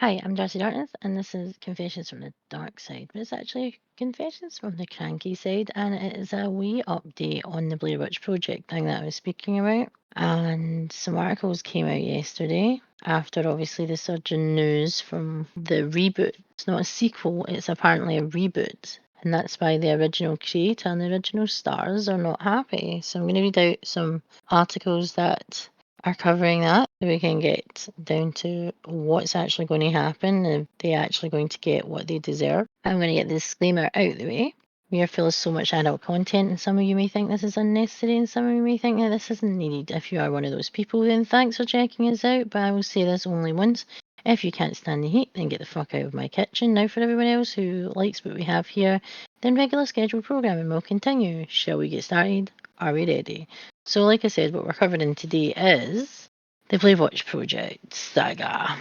Hi, I'm Darcy Darkness, and this is Confessions from the Dark Side. But it's actually Confessions from the Cranky side, and it is a wee update on the Blair Witch Project thing that I was speaking about. And some articles came out yesterday after obviously the surging news from the reboot. It's not a sequel, it's apparently a reboot. And that's why the original creator and the original stars are not happy. So I'm going to read out some articles that are covering that. We can get down to what's actually going to happen, if they're actually going to get what they deserve. I'm going to get the disclaimer out of the way. We are full of so much adult content, and some of you may think this is unnecessary, and some of you may think that this isn't needed. If you are one of those people, then thanks for checking us out, but I will say this only once. If you can't stand the heat, then get the fuck out of my kitchen. Now, for everyone else who likes what we have here, then regular scheduled programming will continue. Shall we get started? Are we ready? So, like I said, what we're covering today is the Blair Witch Project saga.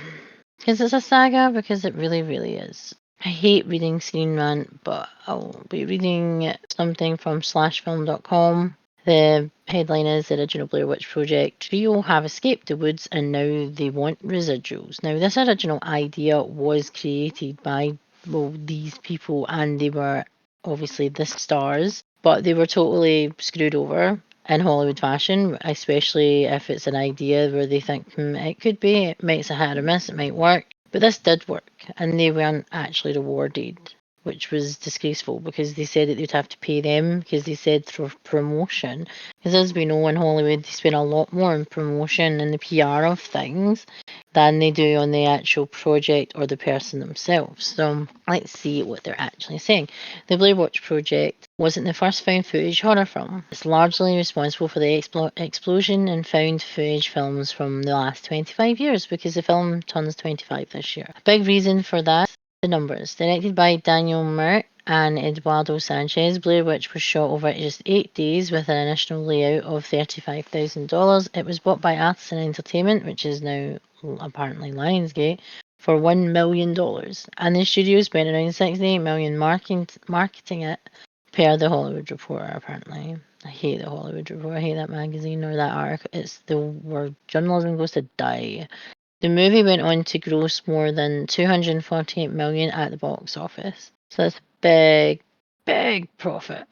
Because it's a saga, because it really, really is. I hate reading Screen Rant, but I'll be reading something from slashfilm.com. The headline is The Original Blair Witch Project trio have escaped the woods and now they want residuals. Now, this original idea was created by, well, these people, and they were obviously the stars, but they were totally screwed over in Hollywood fashion, especially if it's an idea where they think it could be, it makes a hit or miss, it might work. But this did work, and they weren't actually rewarded, which was disgraceful because they said that they'd have to pay them because they said for promotion. Because as we know in Hollywood, they spend a lot more on promotion and the PR of things than they do on the actual project or the person themselves. So let's see what they're actually saying. The Blair Witch Project wasn't the first found footage horror film. It's largely responsible for the explosion in found footage films from the last 25 years because the film turns 25 this year. A big reason for that, the numbers. Directed by Daniel Myrick and Eduardo Sanchez, Blair Witch was shot over just 8 days with an initial layout of $35,000. It was bought by Artisan Entertainment, which is now apparently Lionsgate, for $1 million. And the studio spent around $68 million marketing it, per the Hollywood Reporter, apparently. I hate the Hollywood Reporter. I hate that magazine or that article. It's the where journalism goes to die. The movie went on to gross more than $248 million at the box office. So that's big profit.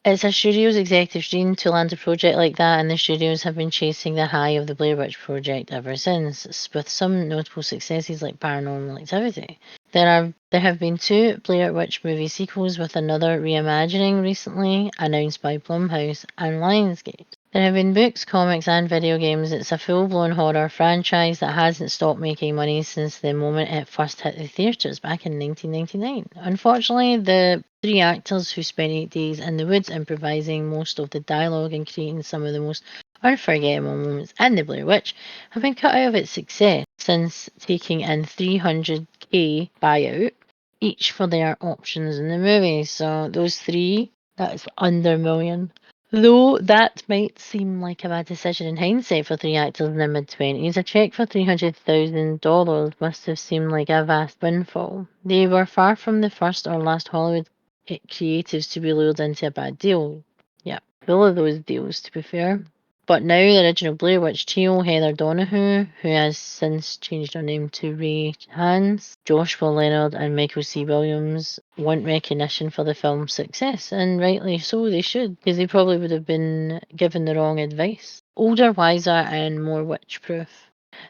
It's a studio's executive dream to land a project like that, and the studios have been chasing the high of the Blair Witch Project ever since, with some notable successes like Paranormal Activity. There have been 2 Blair Witch movie sequels, with another reimagining recently announced by Blumhouse and Lionsgate. There have been books, comics, and video games. It's a full-blown horror franchise that hasn't stopped making money since the moment it first hit the theatres back in 1999. Unfortunately, the 3 actors who spent 8 days in the woods improvising most of the dialogue and creating some of the most unforgettable moments in The Blair Witch have been cut out of its success since taking in $300K buyout each for their options in the movie. So those 3, that's under a million. Though that might seem like a bad decision in hindsight for 3 actors in their mid-20s, a cheque for $300,000 must have seemed like a vast windfall. They were far from the first or last Hollywood creatives to be lured into a bad deal. Yeah, full of those deals, to be fair. But now the original Blair Witch trio, Heather Donahue, who has since changed her name to Ray Hans, Joshua Leonard and Michael C. Williams, want recognition for the film's success, and rightly so they should, because they probably would have been given the wrong advice. Older, wiser and more witch-proof.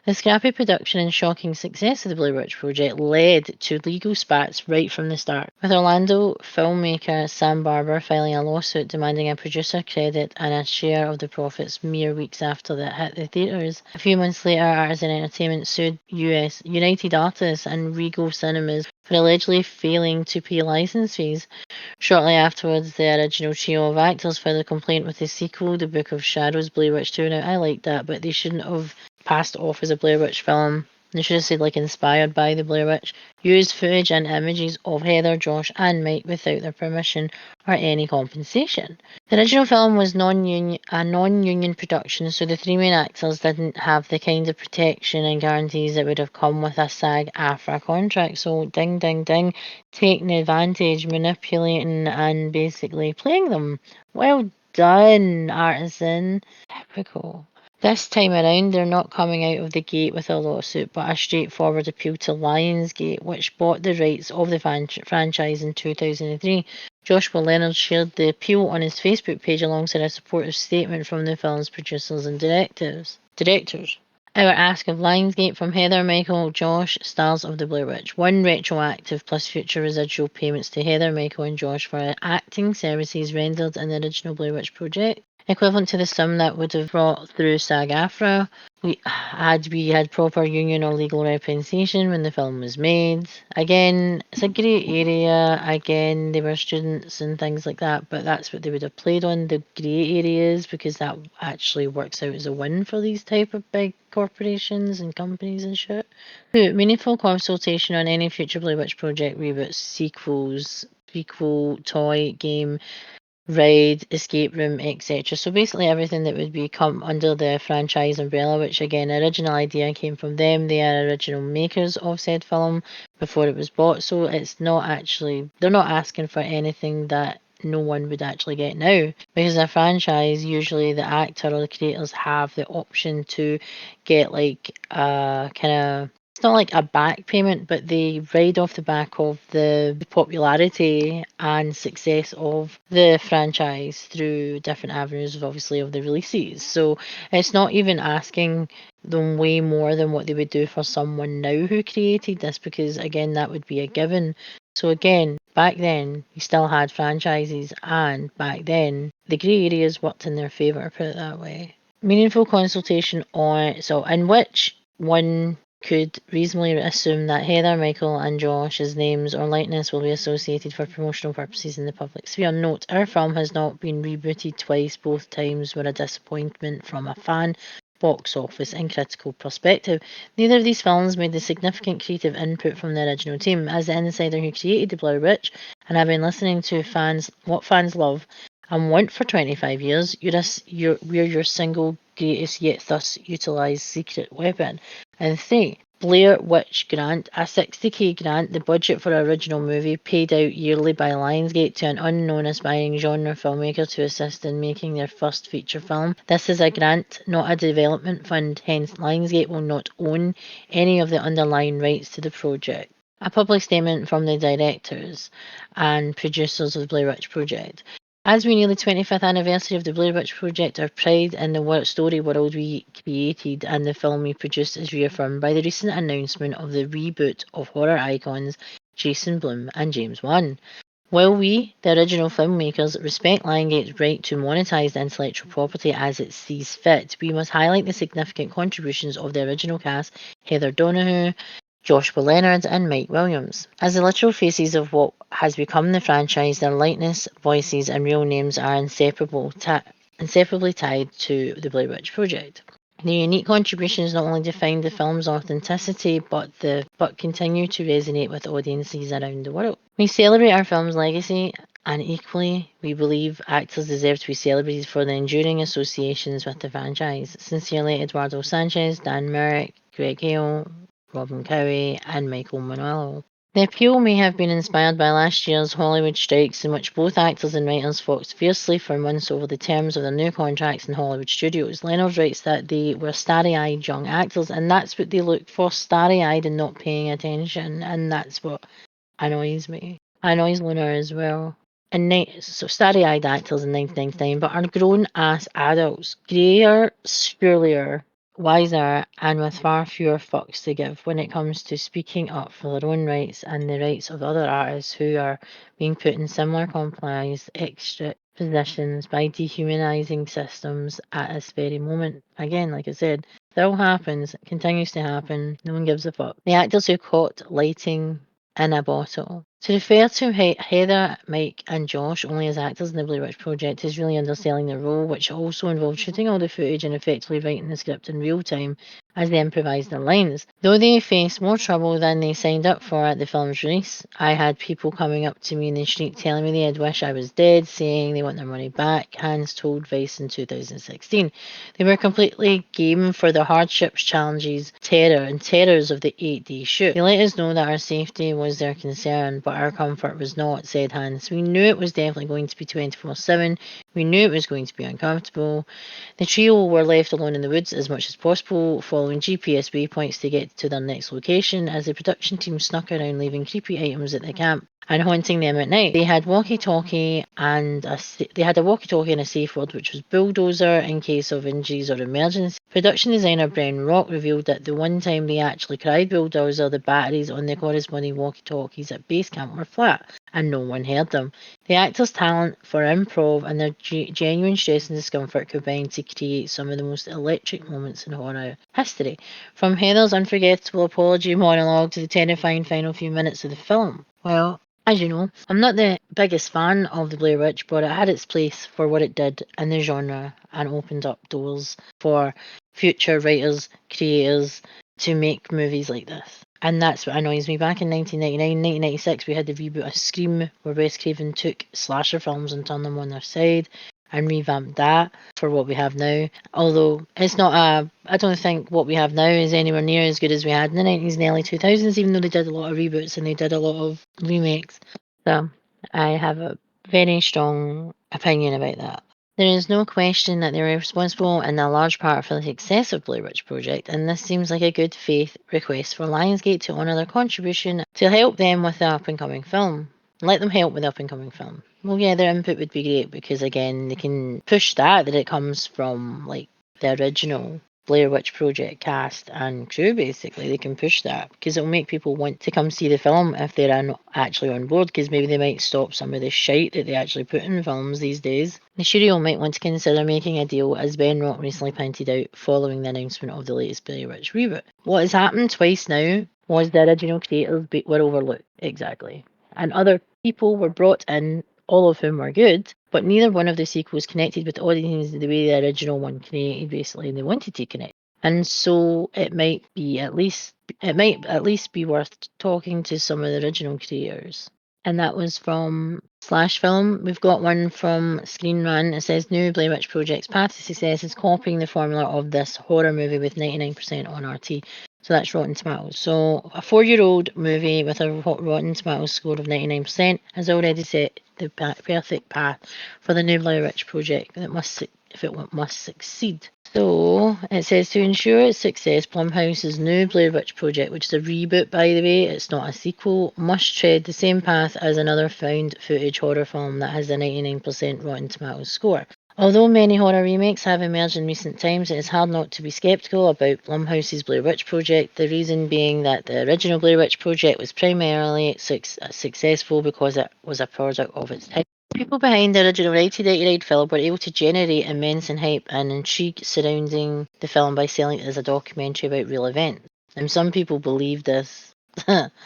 The scrappy production and shocking success of the Blair Witch Project led to legal spats right from the start, with Orlando filmmaker Sam Barber filing a lawsuit demanding a producer credit and a share of the profits mere weeks after it hit the theatres. A few months later, Artisan Entertainment sued US United Artists and Regal Cinemas for allegedly failing to pay license fees. Shortly afterwards, the original trio of actors filed a complaint with the sequel, The Book of Shadows, Blair Witch 2. Now, I liked that, but they shouldn't have passed off as a Blair Witch film. They should have said, like, inspired by the Blair Witch. Used footage and images of Heather, Josh, and Mike without their permission or any compensation. The original film was a non-union production, so the 3 main actors didn't have the kind of protection and guarantees that would have come with a SAG-AFTRA contract. So, ding, ding, ding, taking advantage, manipulating, and basically playing them. Well done, Artisan. Typical. This time around, they're not coming out of the gate with a lawsuit, but a straightforward appeal to Lionsgate, which bought the rights of the franchise in 2003. Joshua Leonard shared the appeal on his Facebook page alongside a supportive statement from the film's producers and directors. Our ask of Lionsgate from Heather, Michael, Josh, stars of The Blair Witch. 1 retroactive plus future residual payments to Heather, Michael and Josh for acting services rendered in the original Blair Witch project, equivalent to the sum that would have brought through SAG-AFTRA. We had proper union or legal representation when the film was made. Again, it's a grey area. Again, they were students and things like that, but that's what they would have played on, the grey areas, because that actually works out as a win for these type of big corporations and companies and shit. 2. Meaningful consultation on any future Blair Witch project reboots, sequels, prequel, toy, game, ride, escape room, etc. So basically everything that would be come under the franchise umbrella, which again, original idea came from them. They are original makers of said film before it was bought. So it's not actually, they're not asking for anything that no one would actually get now. Because a franchise, usually the actor or the creators have the option to get like a kind of, it's not like a back payment, but they ride off the back of the popularity and success of the franchise through different avenues of obviously of the releases. So it's not even asking them way more than what they would do for someone now who created this, because again, that would be a given. So again, back then you still had franchises, and back then the grey areas worked in their favour, put it that way. Meaningful consultation on, so in which one could reasonably assume that Heather, Michael and Josh's names or likeness will be associated for promotional purposes in the public sphere. Note, our film has not been rebooted twice. Both times were a disappointment from a fan, box office and critical perspective. Neither of these films made the significant creative input from the original team. As the insider who created The Blair Witch, and I've been listening to what fans love and want for 25 years, we're your single greatest yet thus utilised secret weapon. And 3. Blair Witch grant, a 60k grant, the budget for an original movie paid out yearly by Lionsgate to an unknown aspiring genre filmmaker to assist in making their first feature film. This is a grant, not a development fund, hence Lionsgate will not own any of the underlying rights to the project. A public statement from the directors and producers of the Blair Witch Project. As we near the 25th anniversary of the Blair Witch Project, our pride in the story world we created and the film we produced is reaffirmed by the recent announcement of the reboot of horror icons Jason Blum and James Wan. While we, the original filmmakers, respect Lyingate's right to monetize the intellectual property as it sees fit, we must highlight the significant contributions of the original cast, Heather Donahue, Joshua Leonard and Mike Williams. As the literal faces of what has become the franchise, their likeness, voices and real names are inseparably tied to the Blair Witch Project. Their unique contributions not only define the film's authenticity, but continue to resonate with audiences around the world. We celebrate our film's legacy, and equally, we believe actors deserve to be celebrated for their enduring associations with the franchise. Sincerely, Eduardo Sanchez, Dan Merrick, Greg Hale, Robin Cowie, and Michael Manuelo. The appeal may have been inspired by last year's Hollywood strikes, in which both actors and writers fought fiercely for months over the terms of their new contracts in Hollywood studios. Leonard writes that they were starry-eyed young actors, and that's what they look for, starry-eyed and not paying attention, and that's what annoys me. Annoys Lunar as well. So starry-eyed actors in 1999, but are grown-ass adults, greyer, surelier, wiser, and with far fewer fucks to give when it comes to speaking up for their own rights and the rights of other artists who are being put in similar compromised extra positions by dehumanizing systems at this very moment. Again, like I said, still happens, continues to happen, no one gives a fuck. The actors who caught lighting in a bottle. To refer to Heather, Mike and Josh only as actors in the Blair Witch Project is really underselling their role, which also involved shooting all the footage and effectively writing the script in real time as they improvised their lines. Though they faced more trouble than they signed up for at the film's release, I had people coming up to me in the street telling me they'd wish I was dead, saying they want their money back, Hans told Vice in 2016. They were completely game for the hardships, challenges, terrors of the 8-day shoot. They let us know that our safety was their concern, but our comfort was not, said Hans. We knew it was definitely going to be 24/7. We knew it was going to be uncomfortable. The trio were left alone in the woods as much as possible, following GPS waypoints to get to their next location, as the production team snuck around leaving creepy items at the camp and haunting them at night. They had walkie-talkie and a safe word, which was bulldozer in case of injuries or emergency. Production designer Bren Rock revealed that the one time they actually cried bulldozer, the batteries on the corresponding walkie-talkies at base camp were flat, and no one heard them. The actors' talent for improv and their genuine stress and discomfort combined to create some of the most electric moments in horror history, from Heather's unforgettable apology monologue to the terrifying final few minutes of the film. Well, as you know, I'm not the biggest fan of the Blair Witch, but it had its place for what it did in the genre and opened up doors for future writers, creators to make movies like this. And that's what annoys me. Back in 1999, 1996, we had the reboot of Scream, where Wes Craven took slasher films and turned them on their side and revamped that for what we have now. Although it's not I don't think what we have now is anywhere near as good as we had in the 90s and early 2000s, even though they did a lot of reboots and they did a lot of remakes. So I have a very strong opinion about that. There is no question that they were responsible in a large part for the success of Blair Witch Project, and this seems like a good faith request for Lionsgate to honour their contribution to help them with the up and coming film. Let them help with the up and coming film. Well, yeah, their input would be great because, again, they can push that it comes from like the original Blair Witch Project cast and crew. Basically, they can push that because it'll make people want to come see the film if they're actually on board, because maybe they might stop some of the shite that they actually put in films these days. The studio might want to consider making a deal, as Ben Rock recently pointed out following the announcement of the latest Blair Witch reboot. What has happened twice now was the original creators were overlooked, exactly, and other people were brought in, all of whom were good, but neither one of the sequels connected with audiences the way the original one created, basically, and they wanted to connect. And so it might at least be worth talking to some of the original creators. And that was from Slash Film. We've got one from Screen Run. It says, new Blair Witch Project's path to success is copying the formula of this horror movie with 99% on RT. So that's Rotten Tomatoes. So a 4-year-old movie with a Rotten Tomatoes score of 99% has already set the perfect path for the new Blair Witch Project that must succeed. So it says, to ensure its success, Blumhouse's new Blair Witch Project, which is a reboot by the way, it's not a sequel, must tread the same path as another found footage horror film that has a 99% Rotten Tomatoes score. Although many horror remakes have emerged in recent times, it is hard not to be sceptical about Blumhouse's Blair Witch Project, the reason being that the original Blair Witch Project was primarily successful because it was a product of its time. People behind the original 1989 film were able to generate immense hype and intrigue surrounding the film by selling it as a documentary about real events. And some people believe this.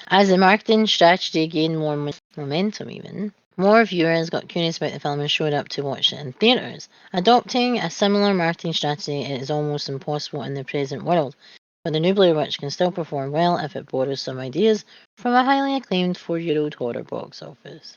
As the marketing strategy gained more momentum even, more viewers got curious about the film and showed up to watch it in theatres. Adopting a similar marketing strategy is almost impossible in the present world, but the new Blair Witch can still perform well if it borrows some ideas from a highly acclaimed 4-year-old horror box office.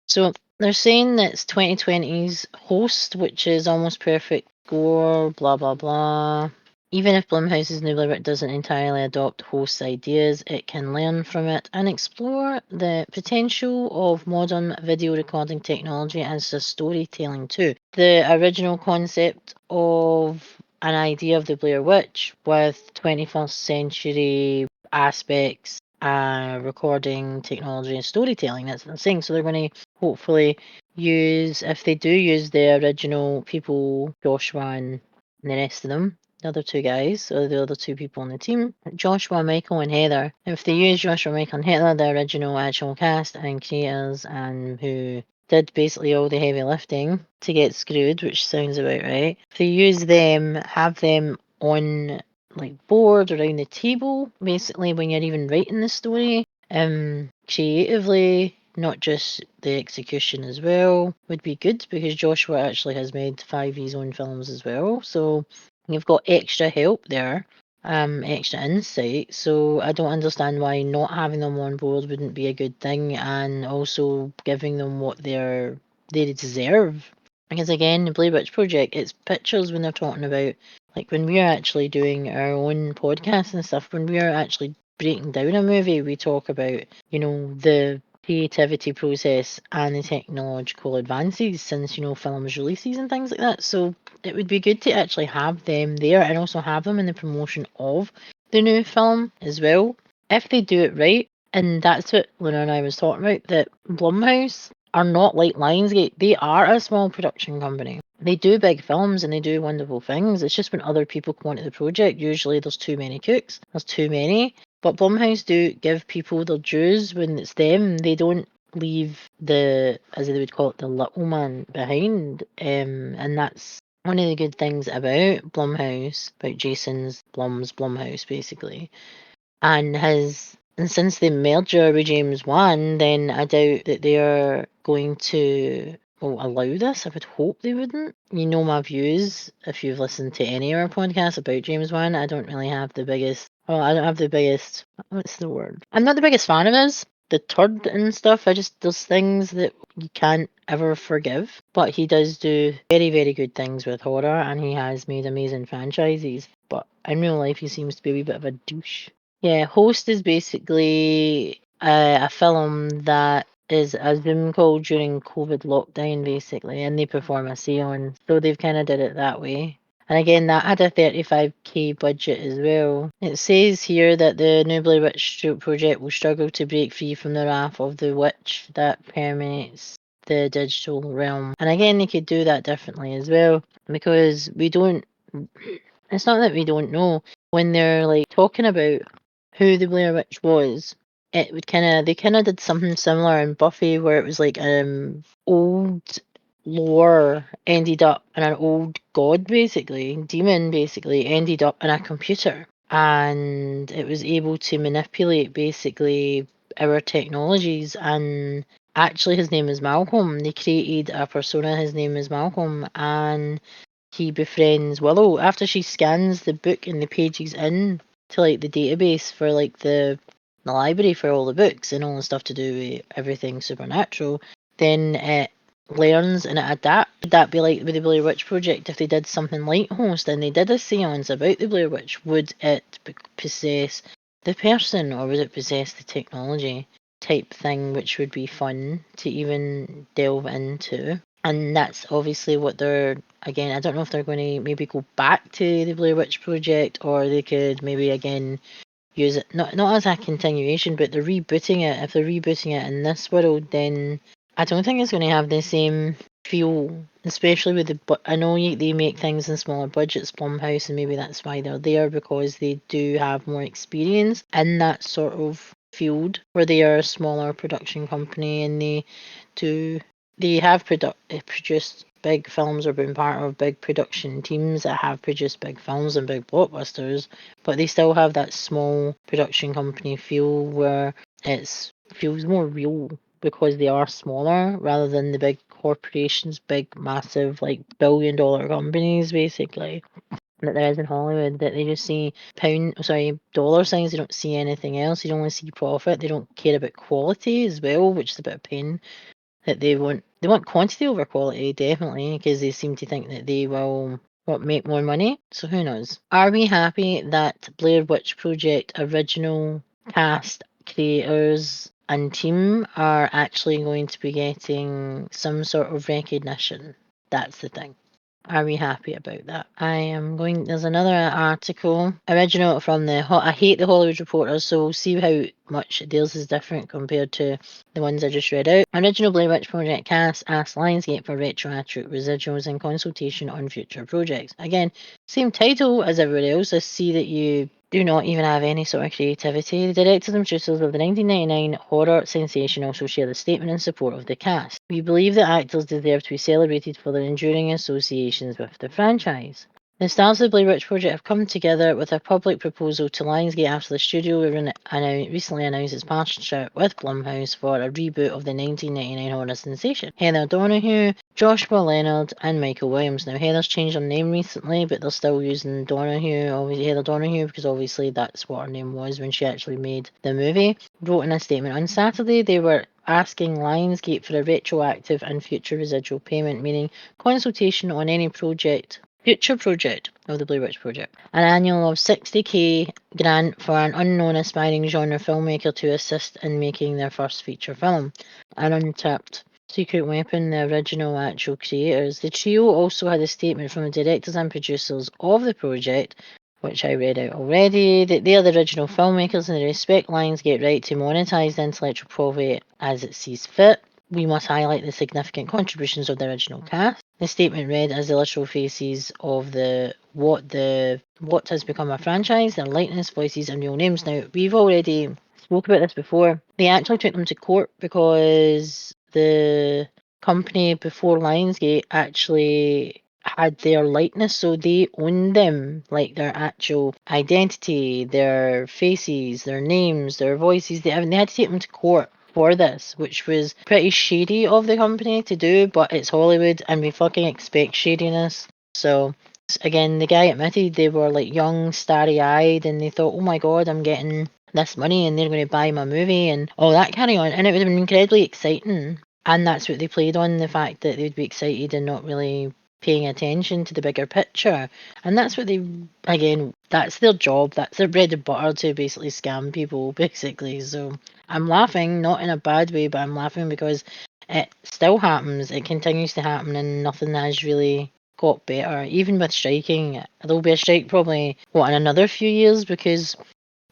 So they're saying that it's 2020's Host, which is almost perfect score, blah blah blah. Even if Blumhouse's new Blair Witch doesn't entirely adopt Host's ideas, it can learn from it and explore the potential of modern video recording technology as a storytelling too. The original concept of an idea of the Blair Witch with 21st century aspects, recording technology and storytelling, that's what I'm saying. So they're going to hopefully use, if they do use the original people, Joshua and the rest of them, the other two guys, or the other two people on the team, Joshua, Michael and Heather, if they use Joshua, Michael and Heather, the original actual cast and creators, and who did basically all the heavy lifting to get screwed, which sounds about right, if they use them, have them on like board around the table, basically, when you're even writing the story, creatively, not just the execution as well, would be good, because Joshua actually has made 5 of his own films as well, so you've got extra help there, extra insight. So I don't understand why not having them on board wouldn't be a good thing, and also giving them what they deserve. Because again, the Blair Witch Project, it's pictures when they're talking about, like when we're actually doing our own podcast and stuff, when we're actually breaking down a movie, we talk about, the creativity process and the technological advances since, films releases and things like that. So it would be good to actually have them there and also have them in the promotion of the new film as well. If they do it right, and that's what Lunar and I was talking about, that Blumhouse are not like Lionsgate. They are a small production company. They do big films and they do wonderful things. It's just when other people come onto the project, usually there's too many cooks. There's too many. But Blumhouse do give people their dues when it's them. They don't leave the, as they would call it, the little man behind. And that's one of the good things about Blumhouse, about Blumhouse basically. And since the merger with James Wan, then I doubt that they're going to allow this. I would hope they wouldn't. You know my views if you've listened to any of our podcasts about James Wan. I don't really have the biggest. Well, I don't have the biggest. What's the word? I'm not the biggest fan of his. The turd and stuff. There's things that you can't ever forgive. But he does do very, very good things with horror, and he has made amazing franchises. But in real life, he seems to be a wee bit of a douche. Yeah, Host is basically a film that is a Zoom call during COVID lockdown, basically, and they perform a seance. So they've kind of did it that way. And again, that had a 35k budget as well. It says here that the new Blair Witch project will struggle to break free from the wrath of the witch that permeates the digital realm. And again, they could do that differently as well, because we don't. It's not that we don't know. When they're like talking about who the Blair Witch was, it would they kind of did something similar in Buffy, where it was like old lore ended up in an old god, basically demon, basically ended up in a computer, and it was able to manipulate basically our technologies. And actually, his name is Malcolm. They created a persona. His name is Malcolm, and he befriends Willow after she scans the book and the pages in to like the database for like the library for all the books and all the stuff to do with everything supernatural. Then it learns and it adapts. Would that be like with the Blair Witch Project? If they did something like Host and they did a seance about the Blair Witch, would it possess the person or would it possess the technology type thing, which would be fun to even delve into? And that's obviously what they're, again, I don't know if they're going to maybe go back to the Blair Witch Project, or they could maybe again use it, not as a continuation, but they're rebooting it. If they're rebooting it in this world, then I don't think it's going to have the same feel, especially with I know they make things in smaller budgets, Blumhouse, and maybe that's why they're there, because they do have more experience in that sort of field, where they are a smaller production company and they have produced big films or been part of big production teams that have produced big films and big blockbusters, but they still have that small production company feel where it feels more real because they are smaller rather than the big corporations, big, massive, like billion-dollar companies, basically, that there is in Hollywood, that they just see dollar signs, they don't see anything else, they only see profit, they don't care about quality as well, which is a bit of pain. That they want quantity over quality, definitely, because they seem to think that they will make more money. So who knows? Are we happy that Blair Witch Project original cast, creators and team are actually going to be getting some sort of recognition? That's the thing. Are we happy about that? There's another article, original from I hate the Hollywood Reporter, so we'll see how much theirs is different compared to the ones I just read out. Original Blair Witch Project cast asks Lionsgate for retroactive residuals in consultation on future projects. Again, same title as everybody else. I see that you do not even have any sort of creativity. The directors and producers of the 1999 horror sensation also share the statement in support of the cast. We believe that actors deserve to be celebrated for their enduring associations with the franchise. The stars of the Blair Witch Project have come together with a public proposal to Lionsgate after the studio recently announced its partnership with Blumhouse for a reboot of the 1999 horror sensation. Heather Donahue, Joshua Leonard, and Michael Williams. Now, Heather's changed her name recently, but they're still using Heather Donahue, because obviously that's what her name was when she actually made the movie. Wrote in a statement on Saturday they were asking Lionsgate for a retroactive and future residual payment, meaning consultation on any future project of the Blair Witch Project. An annual of 60k grant for an unknown aspiring genre filmmaker to assist in making their first feature film. An untapped secret weapon, the original actual creators. The trio also had a statement from the directors and producers of the project, which I read out already, that they are the original filmmakers and they respect Lionsgate right to monetize the intellectual property as it sees fit. We must highlight the significant contributions of the original cast. The statement read as the literal faces of what has become a franchise, their likeness, voices, and real names. Now, we've already spoke about this before. They actually took them to court because the company before Lionsgate actually had their likeness, so they owned them, like their actual identity, their faces, their names, their voices. They had to take them to court for this, which was pretty shady of the company to do, but it's Hollywood and we fucking expect shadiness. So again, the guy admitted they were like young, starry-eyed, and they thought, oh my god, I'm getting this money and they're going to buy my movie and all that carry on, and it would have been incredibly exciting. And that's what they played on, the fact that they'd be excited and not really paying attention to the bigger picture. And that's what that's their job, that's their bread and butter, to basically scam people, basically. So I'm laughing, not in a bad way, but I'm laughing because it still happens, it continues to happen, and nothing has really got better. Even with striking, there'll be a strike probably, in another few years, because,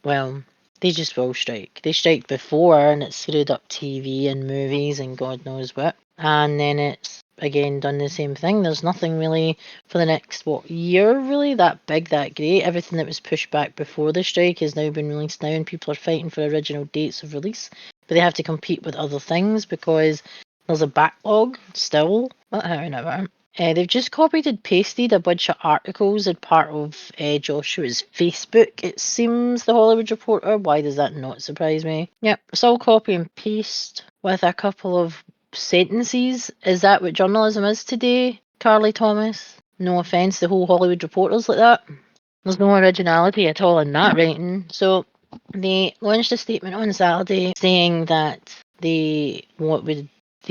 well, they just will strike. They striked before and it screwed up TV and movies and God knows what. And then it's again done the same thing. There's nothing really for the next year really that big, that great. Everything that was pushed back before the strike has now been released now, and people are fighting for original dates of release. But they have to compete with other things because there's a backlog still. However, they've just copied and pasted a bunch of articles as part of Joshua's Facebook, it seems, the Hollywood Reporter. Why does that not surprise me? Yep, it's all copy and paste with a couple of sentences. Is that what journalism is today, Carly Thomas? No offence, the whole Hollywood Reporters like that. There's no originality at all in that writing. So they launched a statement on Saturday saying that they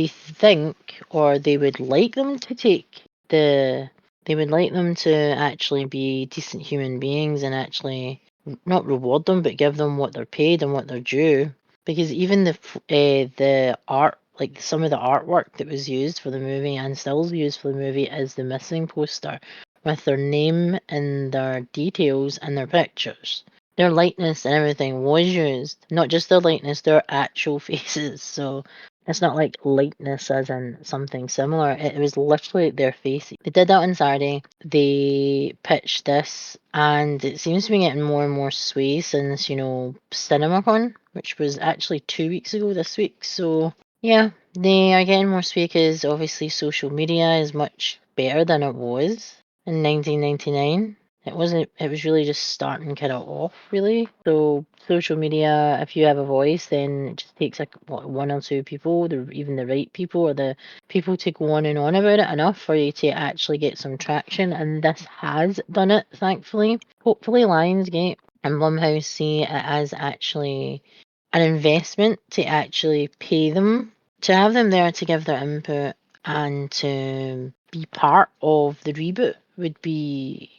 think, or they would like them to they would like them to actually be decent human beings and actually not reward them, but give them what they're paid and what they're due. Because even the art, like some of the artwork that was used for the movie and still used for the movie, is the missing poster with their name and their details and their pictures. Their likeness and everything was used. Not just their likeness, their actual faces. So it's not like likeness as in something similar. It was literally their face. They did that on Saturday. They pitched this, and it seems to be getting more and more sway since, CinemaCon, which was actually 2 weeks ago this week. So yeah, they are getting more sway because obviously social media is much better than it was in 1999. It wasn't. It was really just starting kind of off, really. So social media, if you have a voice, then it just takes one or two people, even the right people, or the people to go on and on about it enough for you to actually get some traction. And this has done it, thankfully. Hopefully, Lionsgate and Blumhouse see it as actually an investment to actually pay them, to have them there to give their input and to be part of the reboot would be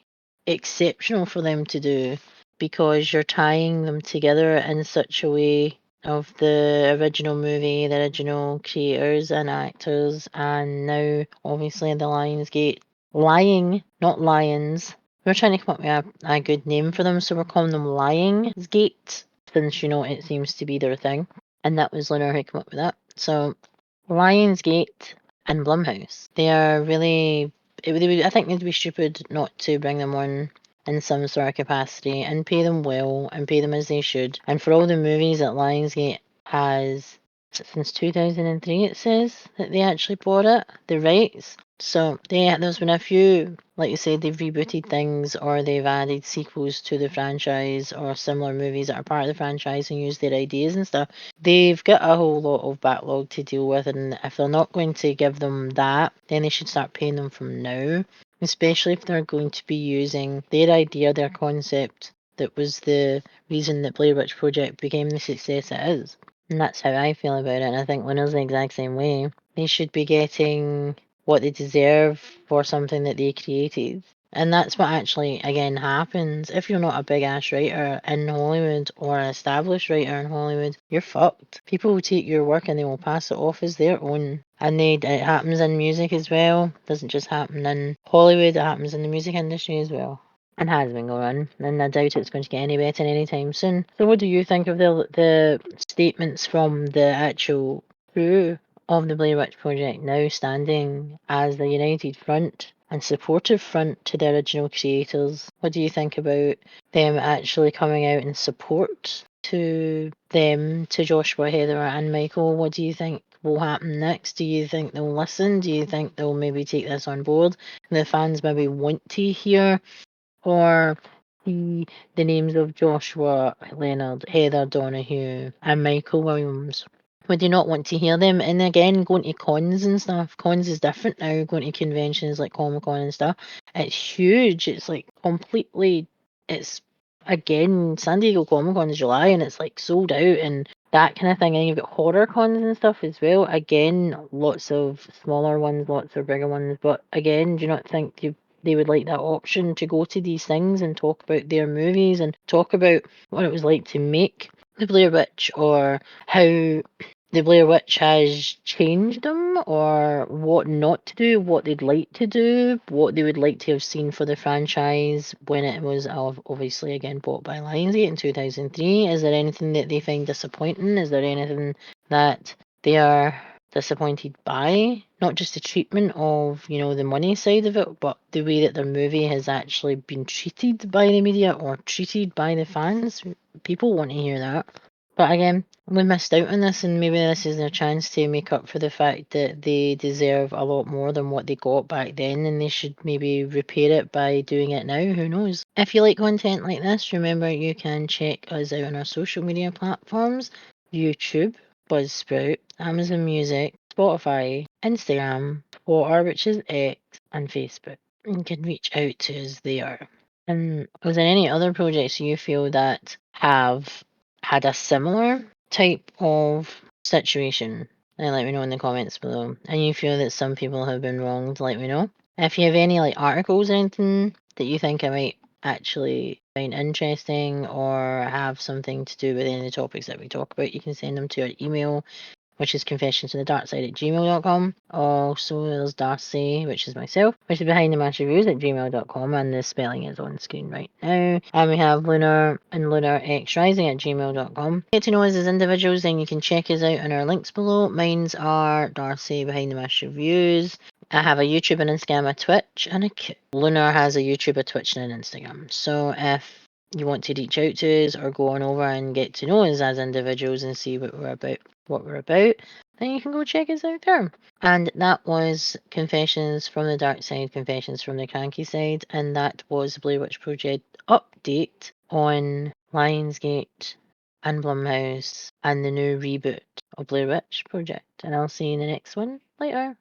exceptional for them to do, because you're tying them together in such a way of the original movie, the original creators and actors, and now obviously the Lionsgate not Lions. We're trying to come up with a good name for them, so we're calling them Lionsgate, since it seems to be their thing. And that was Lunar who came up with that. So Lionsgate and Blumhouse, they are really, I think they'd be stupid not to bring them on in some sort of capacity and pay them well and pay them as they should. And for all the movies that Lionsgate has since 2003, it says that they actually bought the rights. So there's been a few, like you said, they've rebooted things or they've added sequels to the franchise or similar movies that are part of the franchise and use their ideas and stuff. They've got a whole lot of backlog to deal with, and if they're not going to give them that, then they should start paying them from now, especially if they're going to be using their idea, their concept that was the reason that Blair Witch Project became the success it is. And that's how I feel about it, and I think Lunar's the exact same way. They should be getting what they deserve for something that they created. And that's what actually, again, happens. If you're not a big ass writer in Hollywood or an established writer in Hollywood, you're fucked. People will take your work and they will pass it off as their own. And it happens in music as well. It doesn't just happen in Hollywood, it happens in the music industry as well. And has been going on, and I doubt it's going to get any better anytime soon. So what do you think of the statements from the actual crew of the Blair Witch Project now standing as the united front and supportive front to the original creators? What do you think about them actually coming out in support to them, to Joshua, Heather and Michael? What do you think will happen next? Do you think they'll listen? Do you think they'll maybe take this on board? The fans maybe want to hear or see the names of Joshua, Leonard, Heather Donahue, and Michael Williams. Would you not want to hear them? And again, going to cons and stuff. Cons is different now, going to conventions like Comic Con and stuff. It's huge. It's like completely, it's again, San Diego Comic Con is July and it's like sold out and that kind of thing. And you've got horror cons and stuff as well. Again, lots of smaller ones, lots of bigger ones. But again, do you not think they would like that option to go to these things and talk about their movies and talk about what it was like to make the Blair Witch or how the Blair Witch has changed them or what not to do, what they'd like to do, what they would like to have seen for the franchise when it was obviously again bought by Lionsgate in 2003. Is there anything that they find disappointing? Is there anything that they are disappointed by? Not just the treatment of, the money side of it, but the way that the movie has actually been treated by the media or treated by the fans. People want to hear that. But again, we missed out on this, and maybe this is their chance to make up for the fact that they deserve a lot more than what they got back then, and they should maybe repair it by doing it now. Who knows? If you like content like this, remember you can check us out on our social media platforms: YouTube, Buzzsprout, Amazon Music, Spotify, Instagram, Twitter, which is X, and Facebook. You can reach out to us there. And was there any other projects you feel that have had a similar type of situation? Then let me know in the comments below. And you feel that some people have been wronged, let me know. If you have any articles or anything that you think I might actually find interesting or have something to do with any of the topics that we talk about, you can send them to our email, which is confessionsfromthedarkside@gmail.com. Also, there's Darcy, which is myself, which is behindthemaskreviews@gmail.com, and the spelling is on screen right now. And we have Lunar and LunarXRising@gmail.com. Get to know us as individuals, then you can check us out on our links below. Mine's are Darcy Behind the Mask Reviews. I have a YouTube, an Instagram, a Twitch, and Lunar has a YouTube, a Twitch, and an Instagram. So if you want to reach out to us or go on over and get to know us as individuals and see what we're about, then you can go check us out there. And that was Confessions from the Dark Side, Confessions from the Cranky Side, and that was the Blair Witch Project update on Lionsgate and Blumhouse and the new reboot of Blair Witch Project. And I'll see you in the next one later.